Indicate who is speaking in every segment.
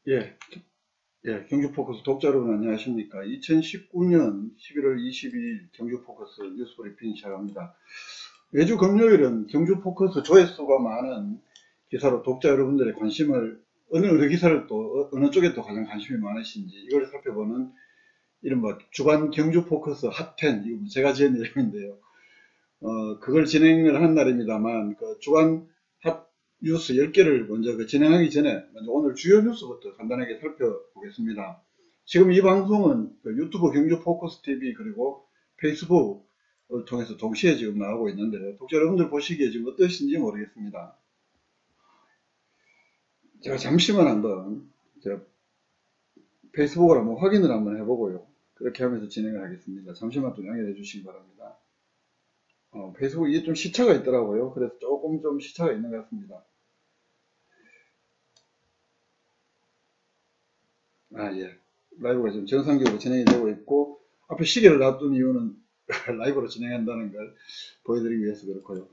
Speaker 1: 예, 경주포커스 독자 여러분 안녕하십니까. 2019년 11월 22일 경주포커스 뉴스 브리핑 시작합니다. 매주 금요일은 경주포커스 조회수가 많은 기사로 독자 여러분들의 관심을 어느 기사를 또 어느 쪽에 또 가장 관심이 많으신지 이걸 살펴보는 이른바 주간 경주포커스 핫10, 이거 제가 지은 이름인데요. 그걸 진행을 하는 날입니다만 그 주간 핫 뉴스 10개를 먼저 진행하기 전에 먼저 오늘 주요 뉴스부터 간단하게 살펴보겠습니다. 지금 이 방송은 유튜브 경주 포커스 TV 그리고 페이스북을 통해서 동시에 지금 나오고 있는데요. 독자 여러분들 보시기에 지금 어떠신지 모르겠습니다. 제가 잠시만 한번 제가 페이스북을 한번 확인을 한번 해보고요. 그렇게 하면서 진행을 하겠습니다. 잠시만 좀 양해해 주시기 바랍니다. 페이스북 이게 좀 시차가 있더라고요. 그래서 조금 좀 시차가 있는 것 같습니다. 예. 라이브가 지금 정상적으로 진행이 되고 있고, 앞에 시계를 놔둔 이유는 라이브로 진행한다는 걸 보여드리기 위해서 그렇고요.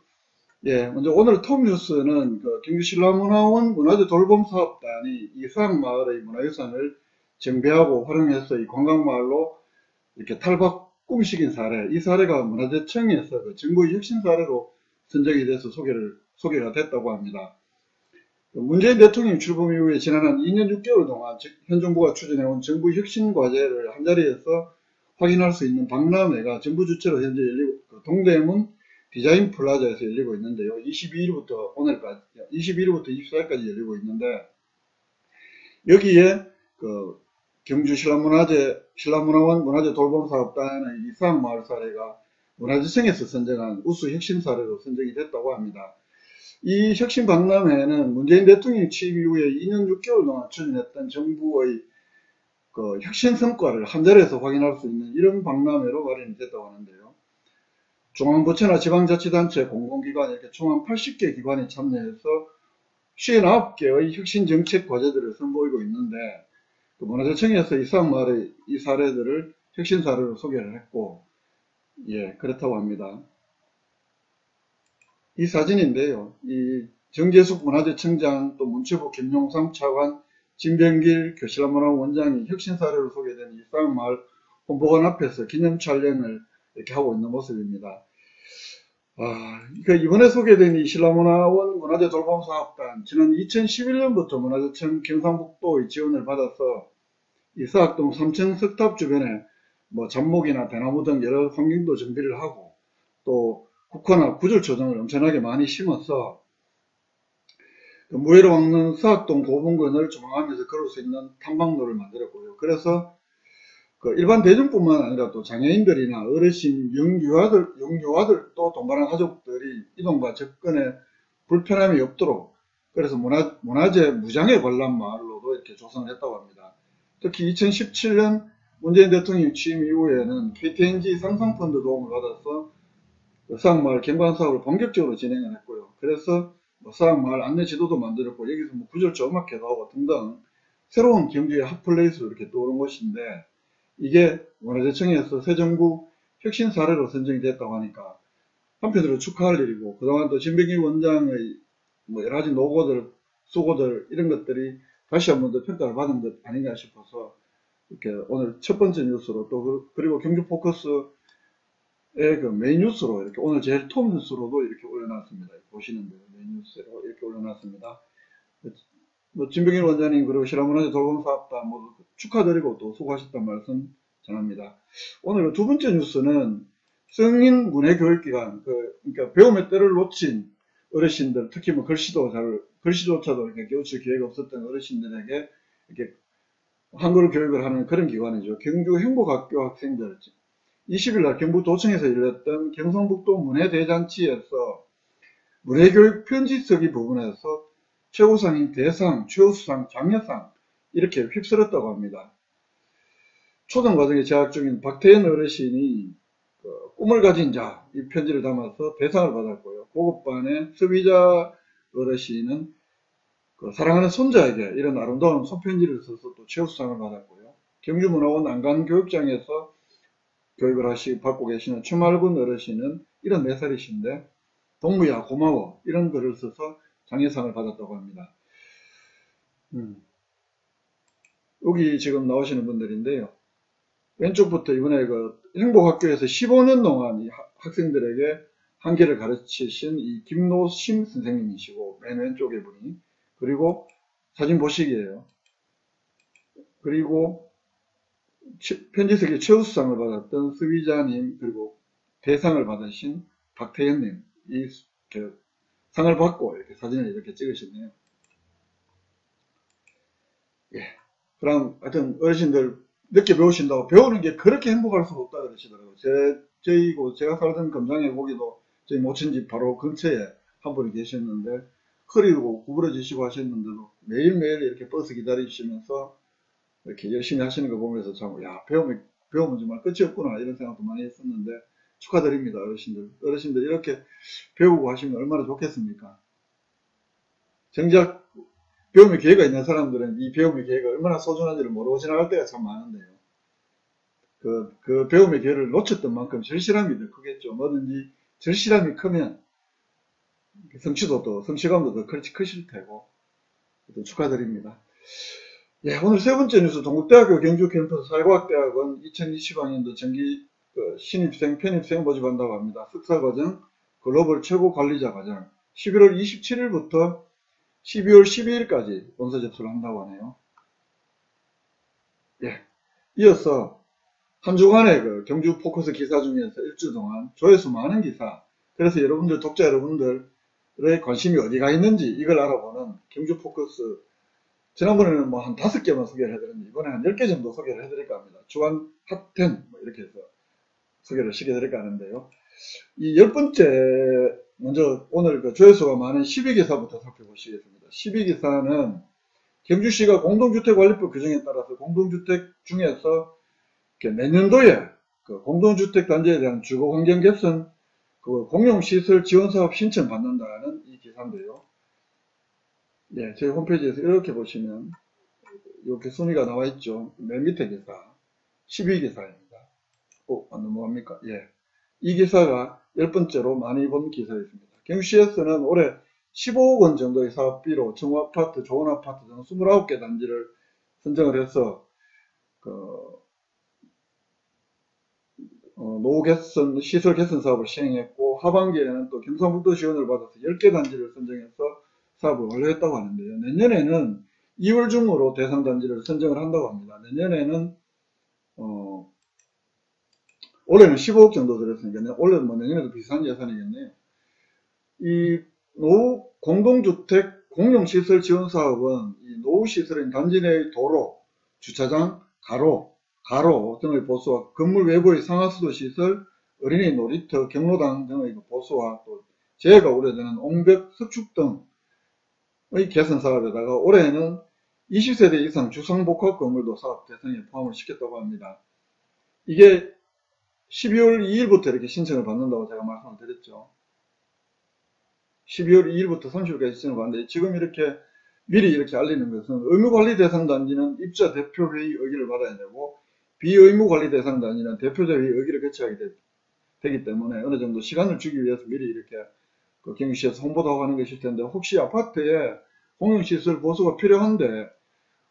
Speaker 1: 예, 먼저 오늘 톱 뉴스는 경주신라문화원 문화재 돌봄사업단이 이 수학마을의 문화유산을 정비하고 활용해서 이 관광마을로 이렇게 탈바꿈 시킨 사례, 이 사례가 문화재청에서 그 정부의 혁신 사례로 선정이 돼서 소개가 됐다고 합니다. 문재인 대통령 출범 이후에 지난 한 2년 6개월 동안 현 정부가 추진해온 정부 혁신 과제를 한자리에서 확인할 수 있는 박람회가 정부 주최로 현재 열리고 동대문 디자인 플라자에서 열리고 있는데요. 22일부터 24일까지 열리고 있는데 여기에 경주 신라문화원 문화재 돌봄사업단의 이수학마을 사례가 문화재청에서 선정한 우수 혁신 사례로 선정이 됐다고 합니다. 이 혁신 박람회는 문재인 대통령 취임 이후에 2년 6개월 동안 추진했던 정부의 혁신 성과를 한자리에서 확인할 수 있는 이런 박람회로 마련이 됐다고 하는데요. 중앙부처나 지방자치단체, 공공기관 이렇게 총 한 80개 기관이 참여해서 59개의 혁신 정책 과제들을 선보이고 있는데 문화재청에서 이수학마을의 이 사례들을 혁신 사례로 소개를 했고, 그렇다고 합니다. 이 사진인데요. 이 정재숙 문화재청장 또 문체부 김용삼 차관 진병길 교실문화원 원장이 혁신 사례로 소개된 이수학마을 홍보관 앞에서 기념 촬영을 이렇게 하고 있는 모습입니다. 이번에 소개된 이 신라문화원 문화재 돌봄사업단 지난 2011년부터 문화재청 경상북도의 지원을 받아서 이 사학동 3층 석탑 주변에 잡목이나 대나무 등 여러 환경도 정비를 하고 또 국화나 구절초등을 엄청나게 많이 심어서 무예로 막는 서학동 고분근을 조망하면서 걸을 수 있는 탐방로를 만들었고요. 그래서 일반 대중뿐만 아니라 또 장애인들이나 어르신, 영유아들 또 동반한 가족들이 이동과 접근에 불편함이 없도록 그래서 문화재 무장애 관람 마을로도 이렇게 조성을 했다고 합니다. 특히 2017년 문재인 대통령 취임 이후에는 KTNG 상상펀드 도움을 받아서 수학마을 경관 사업을 본격적으로 진행을 했고요. 그래서 수학마을 안내 지도도 만들었고 여기서 구절조 음악회도 하고 등등 새로운 경주의 핫플레이스로 이렇게 떠오른 곳인데 이게 문화재청에서 새 정부 혁신 사례로 선정이 됐다고 하니까 한편으로 축하할 일이고 그동안 또 진병길 원장의 여러 가지 노고들, 수고들 이런 것들이 다시 한 번 더 평가를 받은 것 아닌가 싶어서 이렇게 오늘 첫 번째 뉴스로 또 그리고 경주 포커스의 메인 뉴스로 이렇게 오늘 제일 톱 뉴스로도 이렇게 올려놨습니다. 보시는 대로 메인 뉴스로 이렇게 올려놨습니다. 진병일 원장님 그리고 신라문화재 돌봄사업단 모두 축하드리고 또 수고하셨다는 말씀 전합니다. 오늘 두 번째 뉴스는 성인 문해교육기관 그러니까 배움의 때를 놓친 어르신들 특히 글씨조차도 이렇게 깨우칠 기회가 없었던 어르신들에게 이렇게 한글 교육을 하는 그런 기관이죠. 경주 행복학교 학생들 20일날 경북도청에서 열렸던 경상북도 문해대잔치에서 문해교육 편지 쓰기 부분에서 최우상인 대상, 최우수상, 장려상 이렇게 휩쓸었다고 합니다. 초등과정에 재학 중인 박태현 어르신이 꿈을 가진 자 이 편지를 담아서 대상을 받았고요. 고급반의 서비자 어르신은 사랑하는 손자에게 이런 아름다운 손편지를 써서 또 최우수상을 받았고요. 경주문화원 안간교육장에서 교육을 받고 계시는 최말군 어르신은 74살이신데 동무야 고마워 이런 글을 써서 장려상을 받았다고 합니다. 여기 지금 나오시는 분들인데요. 왼쪽부터 이번에 그 행복학교에서 15년 동안 이 학생들에게 한계를 가르치신 이 김노심 선생님이시고, 맨 왼쪽에 분이, 그리고 사진 보시기에요. 그리고 편지세계 최우수상을 받았던 스위자님, 그리고 대상을 받으신 박태현님, 이 상을 받고 이렇게 사진을 이렇게 찍으시네요. 예. 그럼 하여튼 어르신들 늦게 배우신다고 배우는 게 그렇게 행복할 수가 없다 그러시더라고요. 제가 살던 금장에 거기도 저희 모친집 바로 근처에 한 분이 계셨는데 허리도 구부러지시고 하셨는데도 매일매일 이렇게 버스 기다리시면서 이렇게 열심히 하시는 거 보면서 참, 야, 배우면 정말 끝이 없구나 이런 생각도 많이 했었는데 축하드립니다. 어르신들 이렇게 배우고 하시면 얼마나 좋겠습니까? 정작 배움의 기회가 있는 사람들은 이 배움의 기회가 얼마나 소중한지를 모르고 지나갈 때가 참 많은데요. 그 배움의 기회를 놓쳤던 만큼 절실함이 더 크겠죠. 뭐든지 절실함이 크면 성취감도 더 크실 테고. 축하드립니다. 예, 오늘 세 번째 뉴스, 동국대학교 경주 캠퍼스 사회과학대학원 2020학년도 정기 신입생, 편입생 모집한다고 합니다. 석사과정, 글로벌 최고 관리자 과정, 11월 27일부터 12월 12일까지 원서 접수를 한다고 하네요. 예. 이어서 한 주간의 그 경주 포커스 기사 중에서 일주 동안 조회수 많은 기사, 그래서 여러분들, 독자 여러분들의 관심이 어디가 있는지 이걸 알아보는 경주 포커스, 지난번에는 뭐 한 5개만 소개를 해드렸는데 이번에 한 10개 정도 소개를 해드릴까 합니다. 주간 핫10 뭐 이렇게 해서 소개를 시켜드릴까 하는데요. 이 10번째, 먼저 오늘 그 조회수가 많은 12기사부터 살펴보시겠습니다. 12기사는 경주시가 공동주택관리법 규정에 따라서 공동주택 중에서 내년도에 그 공동주택 단지에 대한 주거환경 개선, 그 공용시설 지원사업 신청 받는다는 이 기사인데요. 네, 저희 홈페이지에서 이렇게 보시면 이렇게 순위가 나와 있죠. 맨 밑에 기사 12기사입니다. 넘어갑니까? 예. 이 기사가 10번째로 많이 본 기사였습니다. 경주시에서는 올해 15억 원 정도의 사업비로 청호아파트, 좋은아파트 등 29개 단지를 선정을 해서 노후 개선, 시설 개선 사업을 시행했고, 하반기에는 또 경상북도 지원을 받아서 10개 단지를 선정해서 사업을 완료했다고 하는데요. 내년에는 2월 중으로 대상 단지를 선정을 한다고 합니다. 내년에는 올해는 15억 정도 들었으니까 올해 뭐 내년에도 비슷한 예산이겠네요. 이 노후 공동주택 공용시설 지원 사업은 이 노후시설인 단지 내의 도로, 주차장, 가로 등의 보수와 건물 외부의 상하수도 시설, 어린이 놀이터, 경로당 등의 보수와 또 재해가 우려되는 옹벽, 석축 등의 개선 사업에다가 올해는 20세대 이상 주상복합 건물도 사업 대상에 포함을 시켰다고 합니다. 이게 12월 2일부터 이렇게 신청을 받는다고 제가 말씀을 드렸죠. 12월 2일부터 30일까지 신청을 받는데 지금 이렇게 미리 이렇게 알리는 것은 의무관리 대상 단지는 입자 대표회의 의결을 받아야 되고 비의무관리 대상 단지는 대표자회의 의결을 거쳐야 되기 때문에 어느 정도 시간을 주기 위해서 미리 이렇게 그 경주시에서 홍보도 하고 하는 것일 텐데 혹시 아파트에 공용시설 보수가 필요한데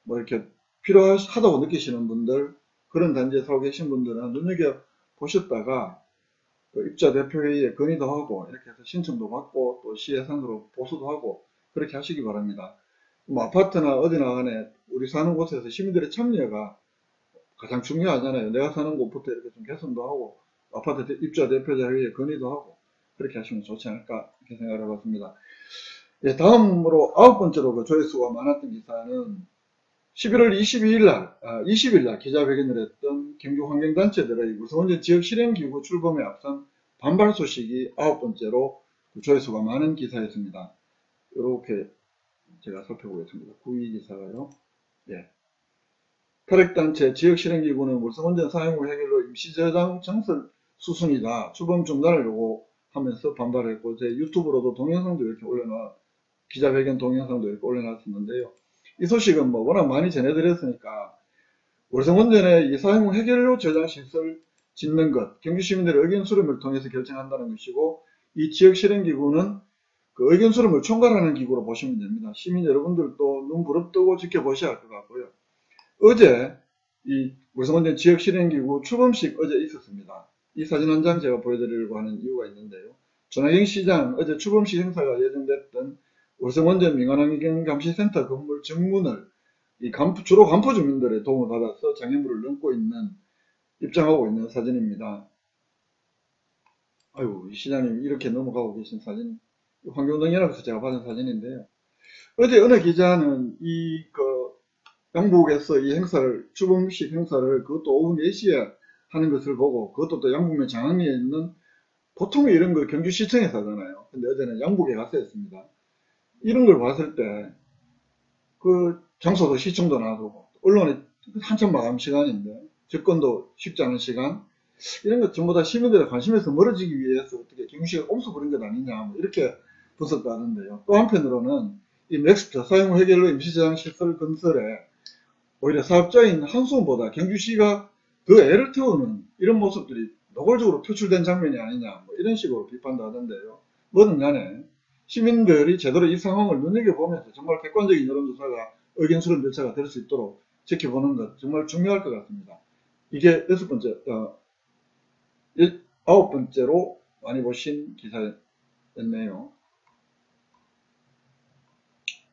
Speaker 1: 뭐 이렇게 필요하다고 느끼시는 분들, 그런 단지에 살고 계신 분들은 눈여겨보셨다가 그 입자 대표회의에 건의도 하고 이렇게 해서 신청도 받고 또 시 예산으로 보수도 하고 그렇게 하시기 바랍니다. 뭐 아파트나 어디나 간에 우리 사는 곳에서 시민들의 참여가 가장 중요하잖아요. 내가 사는 곳부터 이렇게 좀 개선도 하고 아파트 입자 대표자 회의에 건의도 하고 그렇게 하시면 좋지 않을까 이렇게 생각을 해봤습니다. 예, 다음으로 9번째로 그 조회수가 많았던 기사는 11월 20일 날 기자회견을 했던 경주환경단체들의 무서운전 지역실행기구 출범에 앞선 반발 소식이 9번째로 조회수가 많은 기사였습니다. 이렇게 제가 살펴보겠습니다. 9위 기사가요. 예. 탈핵단체 지역실행기구는 물성운전 사용 후 해결로 임시저장 정설 수순이다. 출범 중단을 요구하면서 반발했고 제 유튜브로도 동영상도 이렇게 기자회견 동영상도 이렇게 올려놨었는데요. 이 소식은 뭐 워낙 많이 전해드렸으니까 월성운전의 이 사용 후 해결로 저장시설 짓는 것, 경주시민들의 의견 수렴을 통해서 결정한다는 것이고 이 지역실행기구는 그 의견 수렴을 총괄하는 기구로 보시면 됩니다. 시민 여러분들도 눈 부릅뜨고 지켜보셔야 할 것 같고요. 어제 이 월성원전 지역실행기구 출범식 어제 있었습니다. 이 사진 한 장 제가 보여드리려고 하는 이유가 있는데요. 전화경 시장 어제 출범식 행사가 예정됐던 월성원전 민간환경감시센터 건물 정문을 주로 간포 주민들의 도움을 받아서 장애물을 넘고 있는, 입장하고 있는 사진입니다. 아유, 이 시장님 이렇게 넘어가고 계신 사진, 환경동연합에서 제가 받은 사진인데요. 어제 어느 기자는 양북에서 이 행사를, 출범식 행사를 그것도 오후 4시에 하는 것을 보고, 그것도 또 양북면 장안리에 있는, 보통 이런 거 경주시청에서 하잖아요. 근데 어제는 양북에 가서 했습니다. 이런 걸 봤을 때, 장소도 시청도 놔두고, 언론이 한참 마감 시간인데, 접근도 쉽지 않은 시간, 이런 것 전부 다 시민들의 관심에서 멀어지기 위해서 어떻게 경주시가 꼼수 부린 것 아니냐, 뭐 이렇게 분석도 하는데요. 또 한편으로는 이 넥스트 사용 해결로 임시저장 시설 건설에 오히려 사업자인 한수원보다 경주시가 더 애를 태우는 이런 모습들이 노골적으로 표출된 장면이 아니냐, 뭐 이런 식으로 비판도 하던데요. 뭐든 간에 시민들이 제대로 이 상황을 눈여겨보면서 정말 객관적인 여론조사가 의견 수렴 절차가 될 수 있도록 지켜보는 것 정말 중요할 것 같습니다. 이게 9번째로 많이 보신 기사였네요.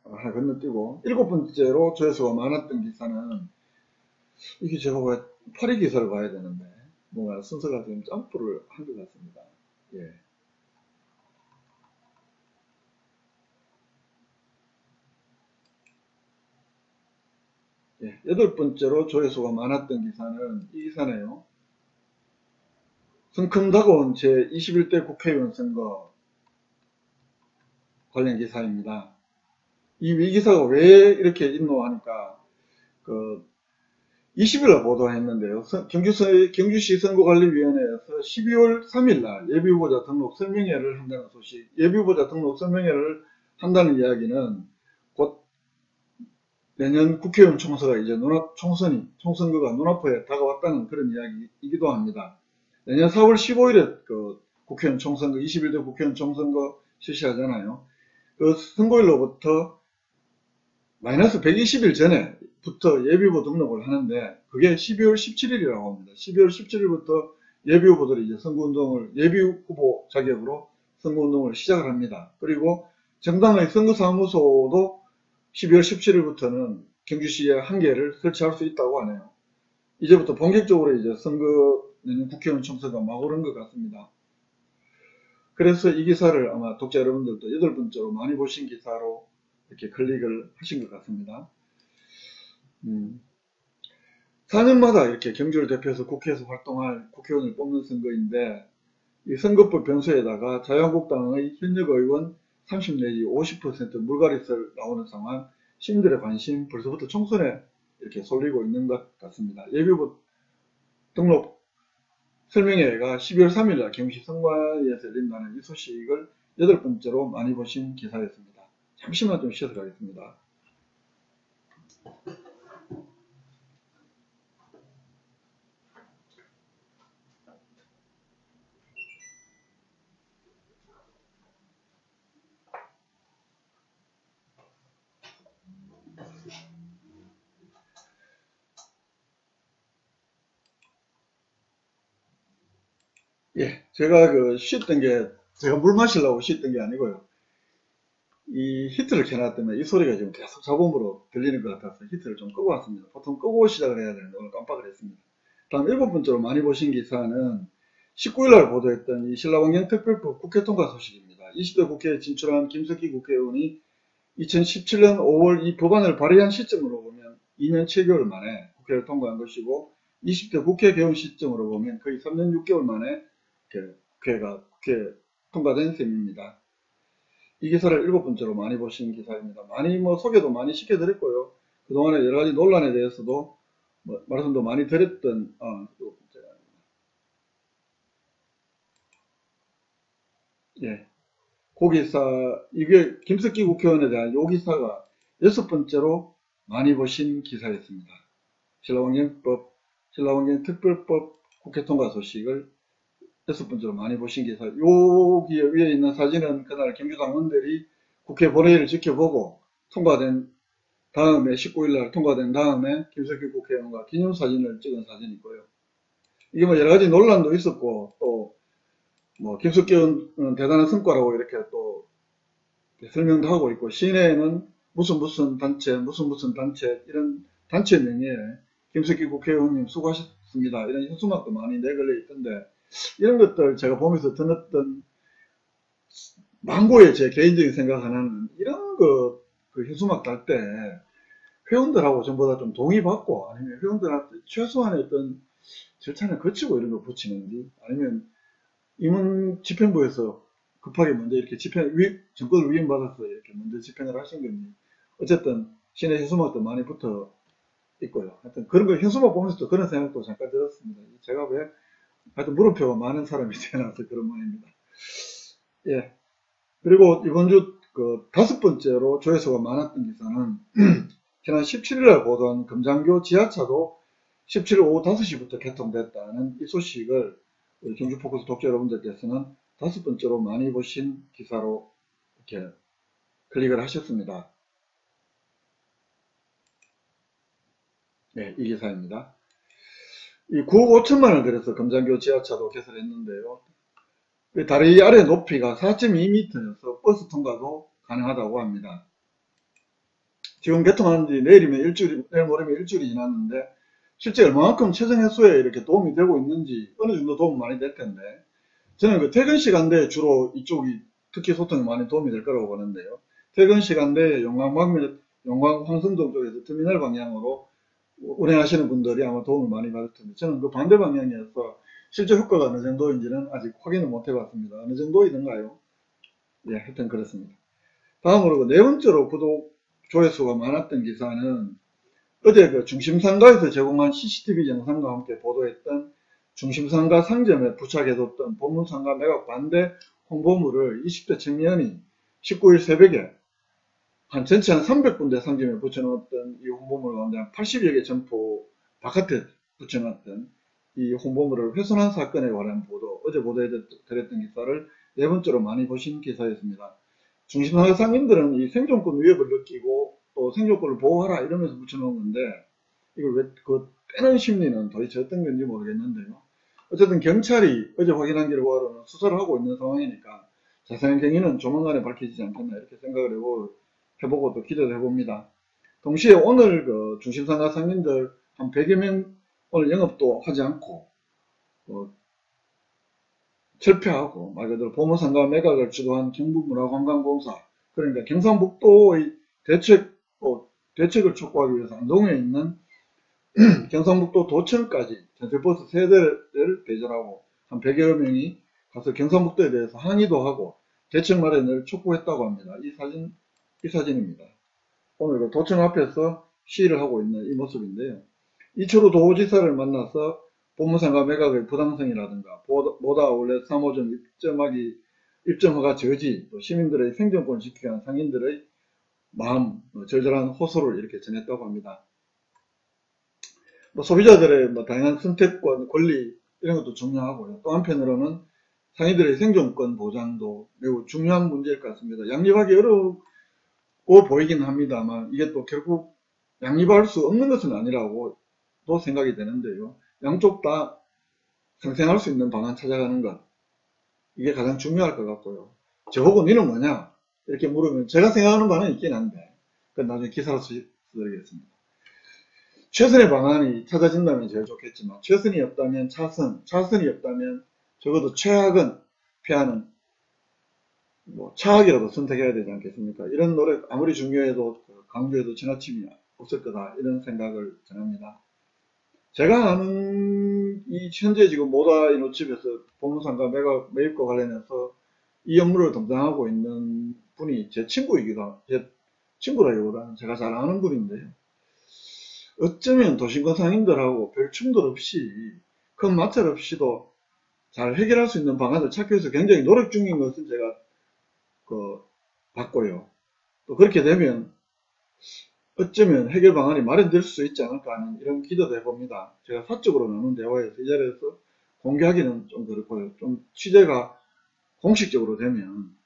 Speaker 1: 하나 건너뛰고 7번째로 조회수가 많았던 기사는, 이게 제가 왜 파리 기사를 봐야 되는데 뭔가 순서가 좀 점프를 한 것 같습니다. 예. 예, 8번째로 조회수가 많았던 기사는 이 기사네요. 성큼 다가온 제21대 국회의원 선거 관련 기사입니다. 이 기사가 왜 이렇게 있노 하니까 20일날 보도했는데요. 경주시 선거관리위원회에서 12월 3일날 예비후보자 등록 설명회를 한다는 소식. 예비후보자 등록 설명회를 한다는 이야기는 곧 내년 국회의원 총선가 이제 총선거가 눈앞에 다가왔다는 그런 이야기이기도 합니다. 내년 4월 15일에 국회의원 총선거, 21대 국회의원 총선거 실시하잖아요. 그 선거일로부터 마이너스 120일 전에부터 예비후보 등록을 하는데, 그게 12월 17일이라고 합니다. 12월 17일부터 예비후보들이 이제 선거운동을, 예비후보 자격으로 선거운동을 시작을 합니다. 그리고 정당의 선거사무소도 12월 17일부터는 경주시에 한 개를 설치할 수 있다고 하네요. 이제부터 본격적으로 이제 내년 국회의원 총선가 막 오른 것 같습니다. 그래서 이 기사를 아마 독자 여러분들도 8번째로 많이 보신 기사로 이렇게 클릭을 하신 것 같습니다. 4년마다 이렇게 경주를 대표해서 국회에서 활동할 국회의원을 뽑는 선거인데, 이 선거법 변수에다가 자유한국당의 현역 의원 30 내지 50% 물갈이설 나오는 상황, 시민들의 관심 벌써부터 총선에 이렇게 쏠리고 있는 것 같습니다. 예비후보 등록 설명회가 12월 3일날 경주시 선관위에서 열린다는 이 소식을 8번째로 많이 보신 기사였습니다. 잠시만 좀 쉬어서 가겠습니다. 예, 제가 제가 물 마시려고 씻던 게 아니고요. 이 히트를 켜놨더니 이 소리가 지금 계속 잡음으로 들리는 것 같아서 히트를 좀 끄고 왔습니다. 보통 끄고 시작을 해야 되는데 오늘 깜빡을 했습니다. 다음 7번째로 많이 보신 기사는 19일날 보도했던 이 신라환경 특별법 국회 통과 소식입니다. 20대 국회에 진출한 김석희 국회의원이 2017년 5월 이 법안을 발의한 시점으로 보면 2년 7개월 만에 국회를 통과한 것이고, 20대 국회 개원 시점으로 보면 거의 3년 6개월 만에 국회 통과된 셈입니다. 이 기사를 7번째로 많이 보신 기사입니다. 많이 소개도 많이 시켜드렸고요. 그동안에 여러가지 논란에 대해서도 말씀도 많이 드렸던, 예. 고기사, 이게 김석기 국회의원에 대한 요 기사가 6번째로 많이 보신 기사였습니다. 신라환경 특별법 국회 통과 소식을 6번째로 많이 보신 기사. 여기 위에 있는 사진은 그날 경주당원들이 국회 본회의를 지켜보고 통과된 다음에 19일날 통과된 다음에 김석기 국회의원과 기념사진을 찍은 사진이 있고요. 이게 뭐 여러가지 논란도 있었고 또 뭐 김석기 의원은 대단한 성과라고 이렇게 또 설명도 하고 있고 시내에는 무슨 단체 이런 단체 명의에 김석기 국회의원님 수고하셨습니다 이런 현수막도 많이 내걸려 있던데 이런 것들 제가 보면서 드었던 망고의 제 개인적인 생각 하나는 이런 거 그 현수막 달 때 회원들하고 전부 다 좀 동의받고 아니면 회원들한테 최소한의 어떤 절차를 거치고 이런 거 붙이는지 아니면 임원 집행부에서 급하게 먼저 이렇게 정권을 위임받아서 이렇게 먼저 집행을 하신 건지 어쨌든 시내 현수막도 많이 붙어 있고요. 하여튼 그런 거 현수막 보면서도 그런 생각도 잠깐 들었습니다. 제가 왜 하여튼 물음표가 많은 사람이 태어나서 그런 모양입니다. 예. 그리고 이번 주 그 5번째로 조회수가 많았던 기사는 지난 17일날 보도한 금장교 지하차도 17일 오후 5시부터 개통됐다는 이 소식을 우리 경주포커스 독자 여러분들께서는 5번째로 많이 보신 기사로 이렇게 클릭을 하셨습니다. 네, 이 기사입니다. 이 9억 5천만을 들여서 금장교 지하차도 개설했는데요. 다리 아래 높이가 4.2m여서 버스 통과도 가능하다고 합니다. 지금 개통한 지 내일 모레면 일주일이 지났는데 실제 얼마만큼 최저 해소에 이렇게 도움이 되고 있는지 어느 정도 도움 많이 될 텐데 저는 그 퇴근 시간대에 주로 이쪽이 특히 소통이 많이 도움이 될 거라고 보는데요. 퇴근 시간대에 용광 황성동 쪽에서 터미널 방향으로 운행하시는 분들이 아마 도움을 많이 받을 텐데 저는 그 반대 방향이어서 실제 효과가 어느 정도인지는 아직 확인을 못 해봤습니다. 어느 정도이던가요? 예, 하여튼 그렇습니다. 다음으로 네 번째로 구독 조회수가 많았던 기사는 어제 그 중심상가에서 제공한 CCTV 영상과 함께 보도했던 중심상가 상점에 부착해뒀던 보문상가 매각 반대 홍보물을 20대 청년이 19일 새벽에 전체 한 300군데 상점에 붙여놓았던 이 홍보물 가운데 한 80여 개 점포 바깥에 붙여놨던 이 홍보물을 훼손한 사건에 관한 보도, 어제 보도해드렸던 기사를 네 번째로 많이 보신 기사였습니다. 중심상가 상인들은 이 생존권 위협을 느끼고 또 생존권을 보호하라 이러면서 붙여놓은 건데 이걸 왜 그 빼는 심리는 도대체 어떤 건지 모르겠는데요. 어쨌든 경찰이 어제 확인한 결과로는 수사를 하고 있는 상황이니까 자세한 경위는 조만간에 밝혀지지 않겠나 이렇게 생각을 해보고 또 기대를 해봅니다. 동시에 오늘 그 중심상가 상인들 한 100여 명 오늘 영업도 하지 않고 철폐하고 말 그대로 보문상가 매각을 주도한 경북문화관광공사 그러니까 경상북도의 대책을 촉구하기 위해서 안동에 있는 경상북도 도청까지 전철버스 3대를 대절하고 한 100여 명이 가서 경상북도에 대해서 항의도 하고 대책 마련을 촉구했다고 합니다. 이 사진입니다. 오늘 그 도청 앞에서 시위를 하고 있는 이 모습인데요. 이철우 도지사를 만나서 보문상가 매각의 부당성이라든가 보다 아울렛 3호점 입점허가 저지, 또 시민들의 생존권을 지키기 위한 상인들의 마음, 절절한 호소를 이렇게 전했다고 합니다. 소비자들의 다양한 선택권, 권리 이런 것도 중요하고요. 또 한편으로는 상인들의 생존권 보장도 매우 중요한 문제일 것 같습니다. 양립하기 어려워 보이긴 합니다만 이게 또 결국 양립할 수 없는 것은 아니라고 또 생각이 되는데요. 양쪽 다 상생할 수 있는 방안 찾아가는 것 이게 가장 중요할 것 같고요. 저보고 니는 뭐냐 이렇게 물으면 제가 생각하는 바는 있긴 한데 그건 나중에 기사로 쓰드리겠습니다. 최선의 방안이 찾아진다면 제일 좋겠지만 최선이 없다면 차선이 없다면 적어도 최악은 피하는 차악이라도 선택해야 되지 않겠습니까? 이런 노력 아무리 중요해도 강조해도 지나침이 없을 거다 이런 생각을 전합니다. 제가 아는 이 현재 지금 모다 이노집에서 보문상가 매입과 관련해서 이 업무를 담당하고 있는 분이 제 친구라기보다는 제가 잘 아는 분인데요. 어쩌면 도심권 상인들하고 별 충돌 없이 큰 마찰 없이도 잘 해결할 수 있는 방안을 찾기 위해서 굉장히 노력 중인 것을 제가 봤고요. 또 그렇게 되면 어쩌면 해결 방안이 마련될 수 있지 않을까 하는 이런 기대도 해봅니다. 제가 사적으로 나눈 대화에서 이 자리에서 공개하기는 좀 그렇고요. 좀 취재가 공식적으로 되면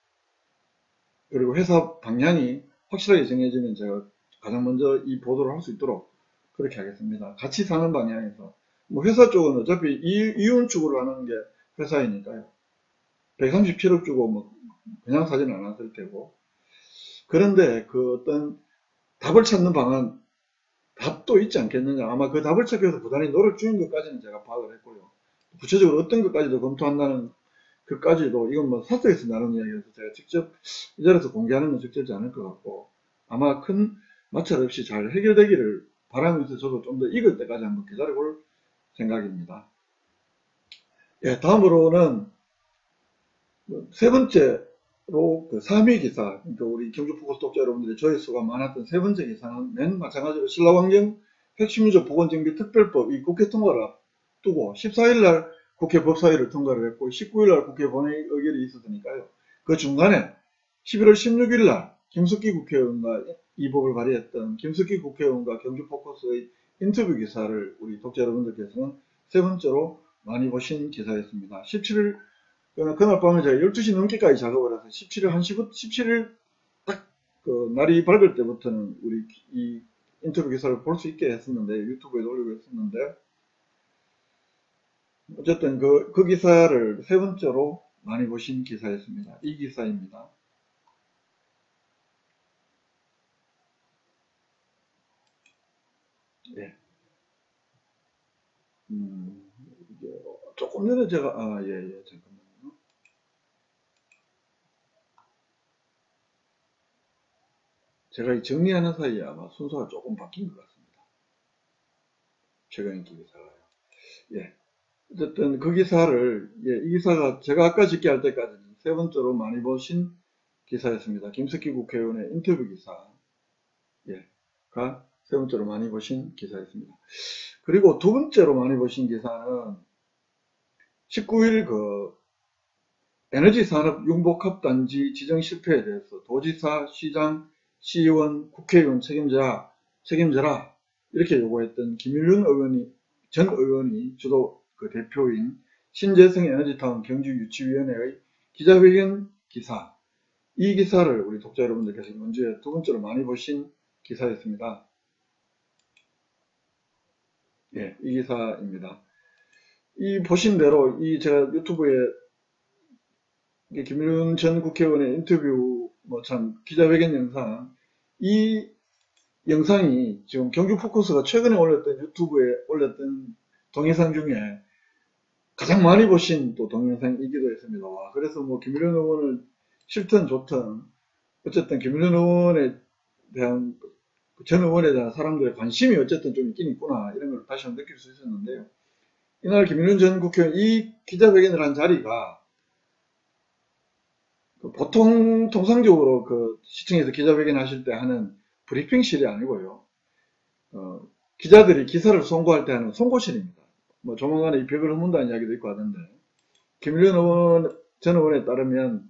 Speaker 1: 그리고 회사 방향이 확실하게 정해지면 제가 가장 먼저 이 보도를 할 수 있도록 그렇게 하겠습니다. 같이 사는 방향에서. 뭐 회사 쪽은 어차피 이윤 추구를 하는 게 회사이니까요. 137억 주고 뭐 그냥 사지는 않았을 테고. 그런데 그 어떤 답을 찾는 방안, 답도 있지 않겠느냐. 아마 그 답을 찾기 위해서 부단히 노력 중인 것까지는 제가 파악을 했고요. 구체적으로 어떤 것까지도 검토한다는 그까지도 이건 뭐 사석에서 나눈 이야기라서 제가 직접 이 자리에서 공개하는 건 적절치 않을 것 같고, 아마 큰 마찰 없이 잘 해결되기를 바라면서 저도 좀 더 익을 때까지 한번 기다려 볼 생각입니다. 예, 다음으로는 세 번째로 그 3위 기사, 그러니까 우리 경주포커스 독자 여러분들의 조회수가 많았던 세 번째 기사는 맨 마찬가지로 신라환경 핵심유저 보건정비 특별법 이 국회 통과를 앞두고 14일날 국회 법사위를 통과를 했고 19일날 국회 본회의 의결이 있었으니까요. 그 중간에 11월 16일날 김숙기 국회의원과 이 법을 발의했던 김숙기 국회의원과 경주포커스의 인터뷰 기사를 우리 독자 여러분들께서는 세 번째로 많이 보신 기사였습니다. 17일 그날 밤에 제가 12시 넘게까지 작업을 해서 17일 1시부터 17일 딱 그 날이 밝을 때부터는 우리 이 인터뷰 기사를 볼 수 있게 했었는데 유튜브에 올리고 했었는데 어쨌든 그 기사를 세 번째로 많이 보신 기사였습니다. 이 기사입니다. 예. 이게 조금 전에 제가 예, 잠깐만요. 제가 정리하는 사이에 아마 순서가 조금 바뀐 것 같습니다. 최근 인기 기사가요. 예. 어쨌든 그 기사를, 이 기사가 제가 아까 짓게 할 때까지는 세 번째로 많이 보신 기사였습니다. 김석희 국회의원의 인터뷰 기사, 가 세 번째로 많이 보신 기사였습니다. 그리고 두 번째로 많이 보신 기사는 19일 그 에너지산업 융복합단지 지정 실패에 대해서 도지사, 시장, 시의원, 국회의원 책임져라 이렇게 요구했던 김일륜 전 의원이 주도 그 대표인 신재생 에너지타운 경주유치위원회의 기자회견 기사, 이 기사를 우리 독자 여러분들께서 먼저 두 번째로 많이 보신 기사였습니다. 예, 이 기사입니다. 이 보신 대로 이 제가 유튜브에 김일륜 전 국회의원의 인터뷰 참 기자회견 영상, 이 영상이 지금 경주포커스가 최근에 올렸던 유튜브에 올렸던 동영상 중에 가장 많이 보신 또 동영상이기도 했습니다. 와, 그래서 뭐 김일륜 의원을 싫든 좋든 어쨌든 김일륜 의원에 대한 전 의원에 대한 사람들의 관심이 어쨌든 좀 있긴 있구나 이런 걸 다시 한번 느낄 수 있었는데요. 이날 김일륜 전 국회의원 이 기자회견을 한 자리가 보통 통상적으로 그 시청에서 기자회견 하실 때 하는 브리핑실이 아니고요. 기자들이 기사를 송고할 때 하는 송고실입니다. 뭐 조만간에 이 벽을 허문다는 이야기도 있고 하던데 김일륜 전 의원에 따르면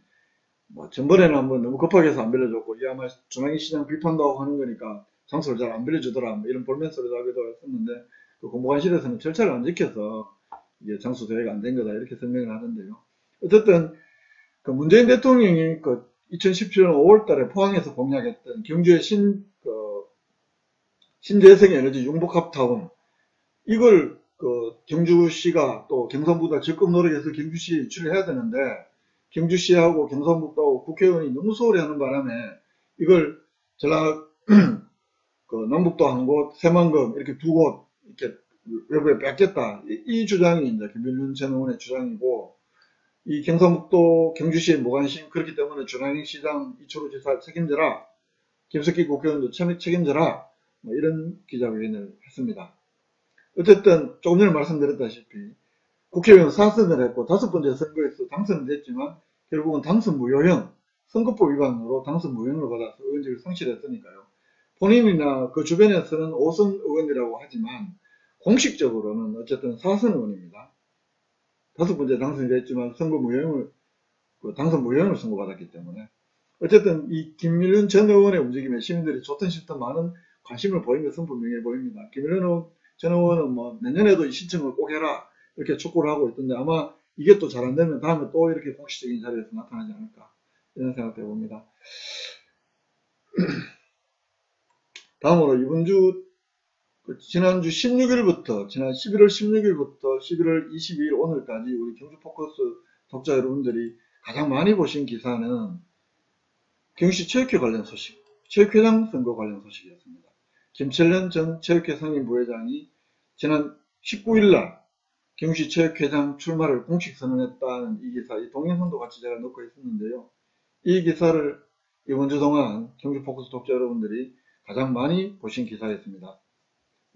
Speaker 1: 뭐 전번에는 한번 너무 급하게 해서 안 빌려줬고 이 아마 중앙위 시장 비판다고 하는 거니까 장소를 잘 안 빌려주더라 뭐 이런 볼멘 소리도 하기도 했었는데 그 공보관실에서는 절차를 안 지켜서 이게 장소 대회가 안 된 거다 이렇게 설명을 하는데요. 어쨌든 그 문재인 대통령이 그 2017년 5월 달에 포항에서 공약했던 경주의 신재생 에너지 융복합타운, 이걸 그 경주시가 또 경상북도가 적극 노력해서 경주시에 유치를 해야 되는데 경주시하고 경상북도하고 국회의원이 너무 소홀히 하는 바람에 이걸 전라 그 남북도 한 곳, 새만금 이렇게 두 곳 이렇게 외부에 뺏겠다. 이 주장이 이제 김일륜 전 의원의 주장이고, 이 경상북도 경주시의 무관심, 그렇기 때문에 중앙위 시장 이철우 지사 책임져라, 김석기 국회의원도 책임져라, 뭐 이런 기자회견을 했습니다. 어쨌든 조금 전에 말씀드렸다시피 국회의원 4선을 했고 5번째 선거에서 당선은 됐지만 결국은 당선 무효형, 선거법 위반으로 당선 무효형을 받아서 의원직을 상실했으니까요. 본인이나 그 주변에서는 5선 의원이라고 하지만 공식적으로는 어쨌든 4선 의원입니다. 5번째 당선이 됐지만 선거 무효형을, 당선 무효형을 선고받았기 때문에 어쨌든 이 김일륜 전 의원의 움직임에 시민들이 좋든 싫든 많은 관심을 보인 것은 분명해 보입니다. 김일륜 전 의원은 뭐 내년에도 이 신청을 꼭 해라 이렇게 촉구를 하고 있던데 아마 이게 또 잘 안 되면 다음에 또 이렇게 공식적인 자리에서 나타나지 않을까 이런 생각도 해봅니다. 다음으로 이번 주, 지난주 16일부터, 지난 11월 16일부터 11월 22일 오늘까지 우리 경주포커스 독자 여러분들이 가장 많이 보신 기사는 경시 체육회 관련 소식, 체육회장 선거 관련 소식이었습니다. 김철년 전 체육회 상임부회장이 지난 19일날 경시 체육회장 출마를 공식 선언했다는 이 기사, 이 동영상도 같이 제가 넣고 있었는데요. 이 기사를 이번 주 동안 경주포커스 독자 여러분들이 가장 많이 보신 기사였습니다.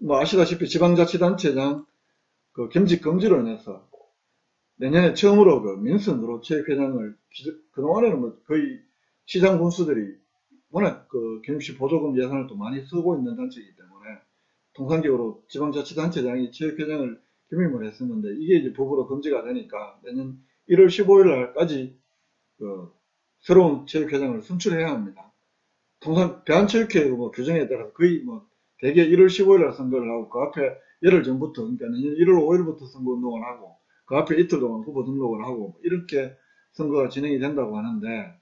Speaker 1: 뭐 아시다시피 지방자치단체장 겸직 금지로 인해서 내년에 처음으로 민선으로 체육회장을, 그동안에는 뭐 거의 시장 군수들이 워낙 경시 보조금 예산을 또 많이 쓰고 있는 단체이기 때문에 통상적으로 지방자치단체장이 체육회장을 겸임을 했었는데, 이게 이제 법으로 금지가 되니까 내년 1월 15일 날까지 새로운 체육회장을 선출해야 합니다. 통상 대한체육회 규정에 따라서 거의 대개 1월 15일 날 선거를 하고, 그 앞에 열흘 전부터, 그러니까 내년 1월 5일부터 선거운동을 하고, 그 앞에 이틀 동안 후보 등록을 하고, 이렇게 선거가 진행이 된다고 하는데,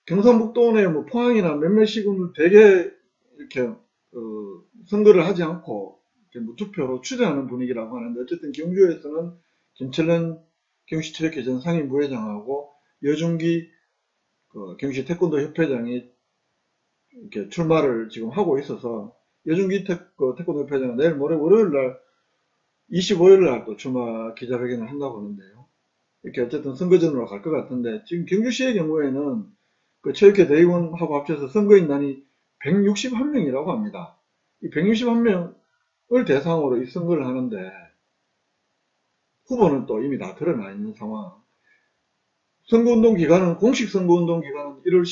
Speaker 1: 경상북도내 포항이나 몇몇 시군은 대개 이렇게 선거를 하지 않고 이렇게 무투표로 추진하는 분위기라고 하는데, 어쨌든 경주에서는 김철년 경시체육회 전 상임부회장하고 여중기 경시 태권도 협회장이 이렇게 출마를 지금 하고 있어서, 여중기 태권도 협회장은 내일 모레 월요일 날 25일 날 또 출마 기자회견을 한다고 하는데요. 이렇게 어쨌든 선거전으로 갈 것 같은데, 지금 경주시의 경우에는 체육회 대의원하고 합쳐서 선거인단이 161명이라고 합니다. 이 161명을 대상으로 이 선거를 하는데, 후보는 또 이미 다 드러나 있는 상황. 선거운동 기간은, 공식 선거운동 기간은 1월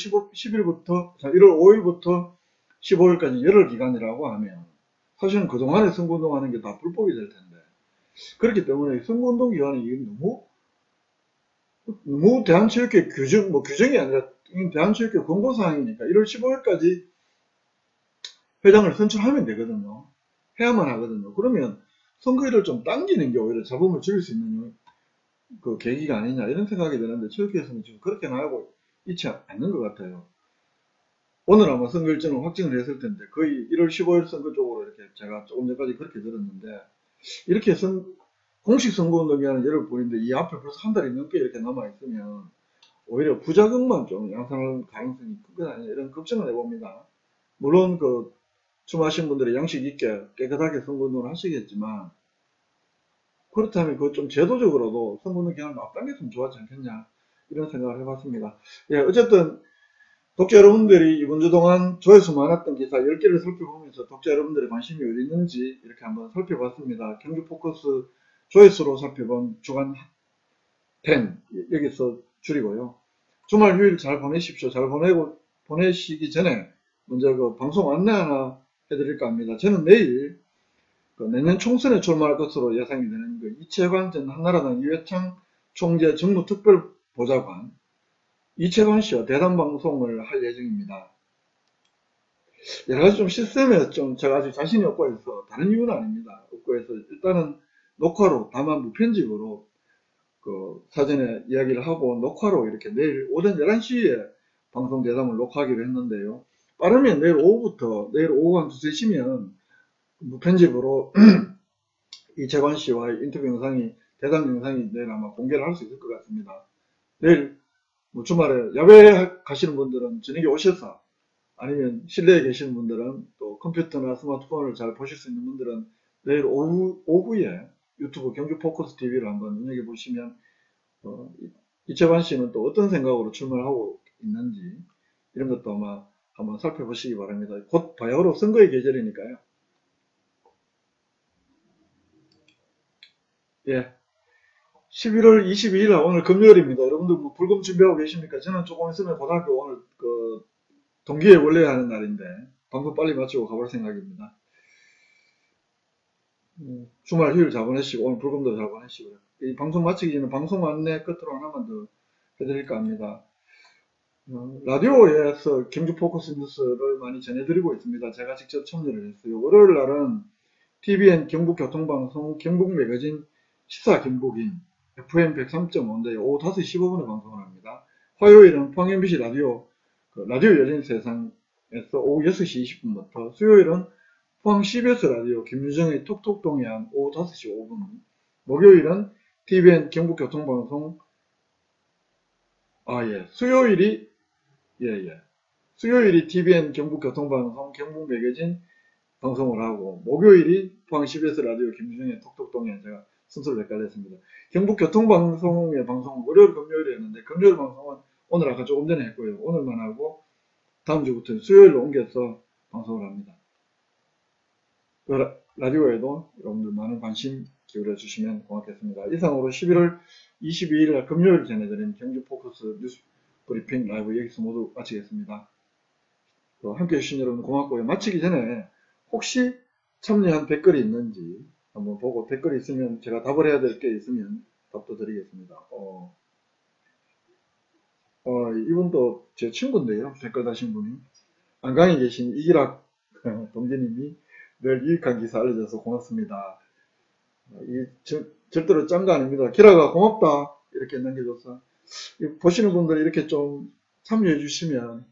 Speaker 1: 5일부터 15일까지 열흘 기간이라고 하면, 사실은 그동안에 선거운동 하는 게 다 불법이 될 텐데, 그렇기 때문에 선거운동 기간이 이게 너무 대한체육회 규정이 아니라 대한체육회 권고사항이니까 1월 15일까지 회장을 선출하면 되거든요. 해야만 하거든요. 그러면 선거일을 좀 당기는 게 오히려 잡음을 줄일 수 있는 계기가 아니냐, 이런 생각이 드는데, 체육회에서는 지금 그렇게는 하고 있지 않는 것 같아요. 오늘 아마 선거 일정을 확정을 했을 텐데, 거의 1월 15일 선거 쪽으로 이렇게 제가 조금 전까지 그렇게 들었는데, 이렇게 공식 선거운동 기간은 열흘 뿐인데 이 앞에 벌써 한 달이 넘게 이렇게 남아있으면 오히려 부작용만 좀 양산할 가능성이 큰 것 아니냐, 이런 걱정을 해봅니다. 물론 출마하신 분들이 양식 있게 깨끗하게 선거운동을 하시겠지만, 그렇다면 좀 제도적으로도 선거운동 기간을 앞당겼으면 좋았지 않겠냐, 이런 생각을 해봤습니다. 예, 어쨌든 독자 여러분들이 이번 주 동안 조회수 많았던 기사 10개를 살펴보면서 독자 여러분들의 관심이 어디 있는지 이렇게 한번 살펴봤습니다. 경주포커스 조회수로 살펴본 주간 10, 여기서 줄이고요. 주말 휴일 잘 보내십시오. 잘 보내시기 전에 먼저 방송 안내 하나 해드릴까 합니다. 저는 내일 내년 총선에 출마할 것으로 예상이 되는 이채관 전 한나라당 이회창 총재 정무특별보좌관 이채관 씨와 대담 방송을 할 예정입니다. 여러가지 좀 시스템에 제가 아직 자신이 없고 해서, 다른 이유는 아닙니다. 없고 해서 일단은 녹화로, 다만 무편집으로 사전에 이야기를 하고 녹화로 이렇게 내일 오전 11시에 방송 대담을 녹화하기로 했는데요. 빠르면 내일 오후 한 2-3시면 무편집으로 이채관 씨와의 인터뷰 영상이, 대담 영상이 내일 아마 공개를 할 수 있을 것 같습니다. 내일 주말에 야외에 가시는 분들은 저녁에 오셔서, 아니면 실내에 계시는 분들은 또 컴퓨터나 스마트폰을 잘 보실 수 있는 분들은 내일 오후에 유튜브 경주포커스 TV를 한번 눈여겨보시면 이채관 씨는 또 어떤 생각으로 출마를 하고 있는지, 이런 것도 아마 한번 살펴보시기 바랍니다. 곧 바야흐로 선거의 계절이니까요. 예. 11월 22일 오늘 금요일입니다. 여러분들 불금 준비하고 계십니까? 저는 조금 있으면 고등학교 오늘 동기회 원래 하는 날인데 방송 빨리 마치고 가볼 생각입니다. 주말 휴일 잘 보내시고 오늘 불금도 잘 보내시고요. 이 방송 마치기 전에 방송 안내 끝으로 하나만 더 해드릴까 합니다. 라디오에서 경주포커스 뉴스를 많이 전해드리고 있습니다. 제가 직접 참여를 했어요. 월요일 날은 TVN 경북교통방송 경북매거진 시사 경북인 FM 103.5인데요. 오후 5시 15분에 방송을 합니다. 화요일은 포항 MBC 라디오 열린 세상에 오후 6시 20분부터, 수요일은 포항 CBS 라디오 김유정의 톡톡 동해안 오후 5시 5분, 목요일은 TVN 경북교통방송, 수요일이 TVN 경북교통방송 경북매거진 방송을 하고, 목요일이 포항 CBS 라디오 김유정의 톡톡 동해안, 제가 순서를 헷갈렸습니다. 경북교통방송의 방송은 월요일 금요일에 했는데, 금요일 방송은 오늘 아까 조금 전에 했고요. 오늘만 하고 다음 주부터는 수요일로 옮겨서 방송을 합니다. 라디오에도 여러분들 많은 관심 기울여 주시면 고맙겠습니다. 이상으로 11월 22일 날 금요일 전해드린 경주 포커스 뉴스 브리핑 라이브 여기서 모두 마치겠습니다. 함께 해주신 여러분 고맙고요. 마치기 전에 혹시 참여한 댓글이 있는지 한번 보고, 댓글이 있으면 제가 답을 해야 될 게 있으면 답도 드리겠습니다. 이분도 제 친구인데요. 댓글 다신 분이. 안강에 계신 이기락 동지님이 늘 유익한 기사 알려줘서 고맙습니다. 절대로 짠 거 아닙니다. 기라가 고맙다 이렇게 남겨줘서, 보시는 분들이 이렇게 좀 참여해 주시면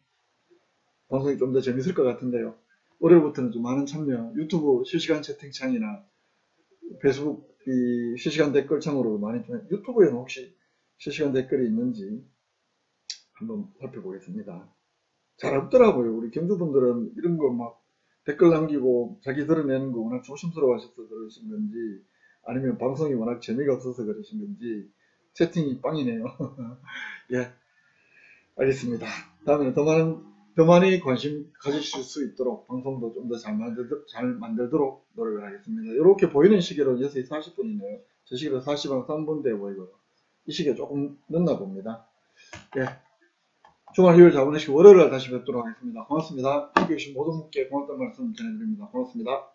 Speaker 1: 방송이 좀 더 재밌을 것 같은데요. 월요일부터는 좀 많은 참여, 유튜브 실시간 채팅창이나 페이스북 이 실시간 댓글창으로 많이 좀, 유튜브에는 혹시 실시간 댓글이 있는지 한번 살펴보겠습니다. 잘 없더라고요. 우리 경주분들은 이런 거 막 댓글 남기고 자기 드러내는 거 워낙 조심스러워 하셔서 그러신 건지, 아니면 방송이 워낙 재미가 없어서 그러신 건지 채팅이 빵이네요. 예, 알겠습니다. 다음에는 더 많이 관심 가지실 수 있도록 방송도 좀 더 잘 만들도록 노력을 하겠습니다. 이렇게 보이는 시계로 6시 40분이네요. 저 시계로 4시 반 3분 돼 보이고요. 이 시계 조금 늦나 봅니다. 예. 주말 휴일 잘 보내시고 월요일날 다시 뵙도록 하겠습니다. 고맙습니다. 함께 해주신 모든 분께 고맙다는 말씀 전해드립니다. 고맙습니다.